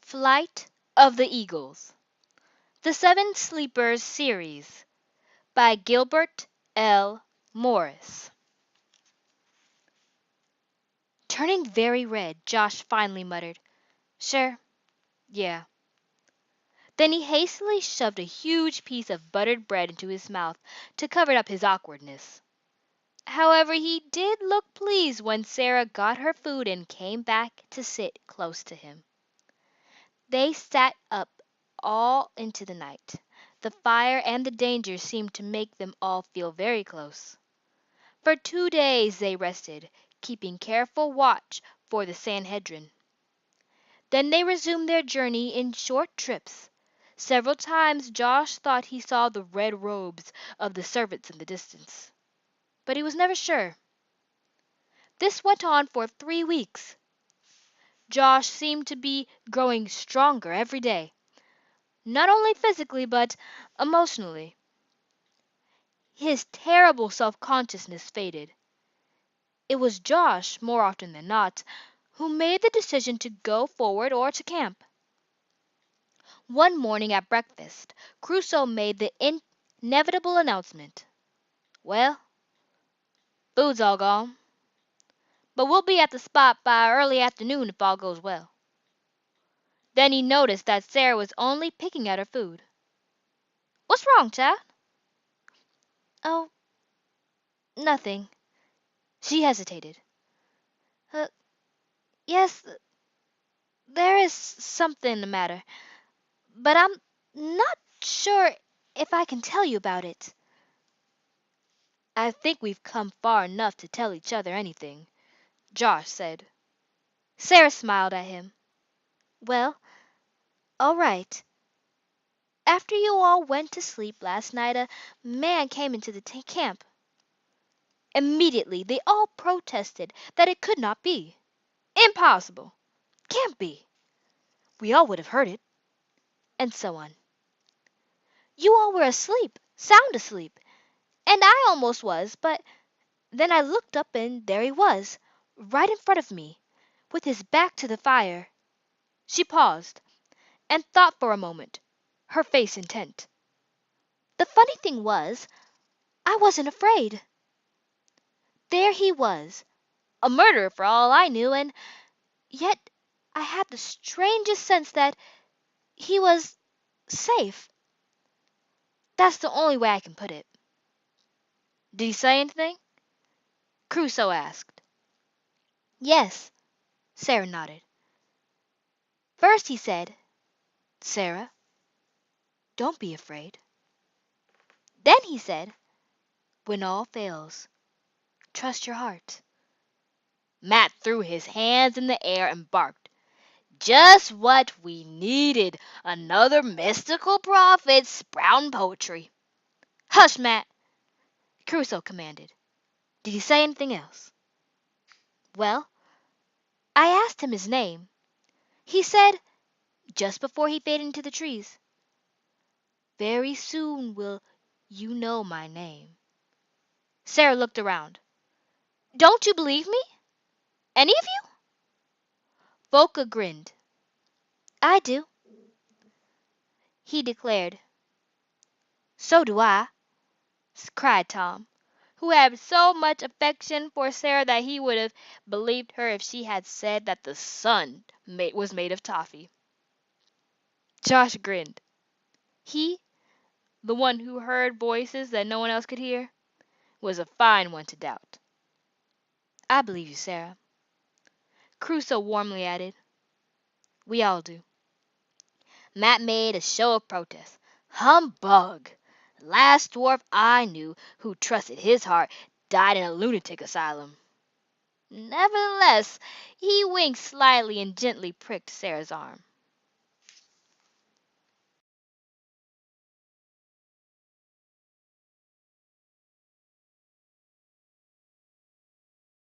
Flight of the Eagles, The Seven Sleepers Series by Gilbert L. Morris. Turning very red, Josh finally muttered, "Sure, yeah." Then he hastily shoved a huge piece of buttered bread into his mouth to cover up his awkwardness. However, he did look pleased when Sarah got her food and came back to sit close to him. They sat up all into the night. The fire and the danger seemed to make them all feel very close. For 2 days they rested, keeping careful watch for the Sanhedrin. Then they resumed their journey in short trips. Several times Josh thought he saw the red robes of the servants in the distance, but he was never sure. This went on for 3 weeks. Josh seemed to be growing stronger every day, not only physically but emotionally. His terrible self-consciousness faded. It was Josh, more often than not, who made the decision to go forward or to camp. One morning at breakfast, Crusoe made the inevitable announcement. "Well, food's all gone, but we'll be at the spot by early afternoon if all goes well." Then he noticed that Sarah was only picking at her food. "What's wrong, child?" "Oh, nothing." She hesitated. "Uh, yes, there is something the matter, but I'm not sure if I can tell you about it." "I think we've come far enough to tell each other anything," Josh said. Sarah smiled at him. "Well, all right. After you all went to sleep last night a man came into the camp. Immediately they all protested that it could not be. 'Impossible! Can't be! We all would have heard it,' and so on. You all were asleep, sound asleep, and I almost was, but then I looked up and there he was, right in front of me, with his back to the fire." She paused, and thought for a moment, her face intent. "The funny thing was, I wasn't afraid. There he was, a murderer for all I knew, and yet I had the strangest sense that he was safe. That's the only way I can put it." "Did he say anything?" Crusoe asked. "Yes," Sarah nodded. "First he said, 'Sarah, don't be afraid.' Then he said, 'When all fails, trust your heart.'" Matt threw his hands in the air and barked. "Just what we needed! Another mystical prophet sprouting poetry." "Hush, Matt!" Crusoe commanded. "Did he say anything else?" "Well, I asked him his name. He said, just before he faded into the trees, 'Very soon will you know my name.'" Sarah looked around. "Don't you believe me? Any of you?" Volka grinned. "I do," he declared. "So do I," cried Tom, who had so much affection for Sarah that he would have believed her if she had said that the sun was made of toffee. Josh grinned. He, the one who heard voices that no one else could hear, was a fine one to doubt. "I believe you, Sarah." Crusoe warmly added, "We all do." Matt made a show of protest. "Humbug! The last dwarf I knew who trusted his heart died in a lunatic asylum." Nevertheless, he winked slyly and gently pricked Sarah's arm.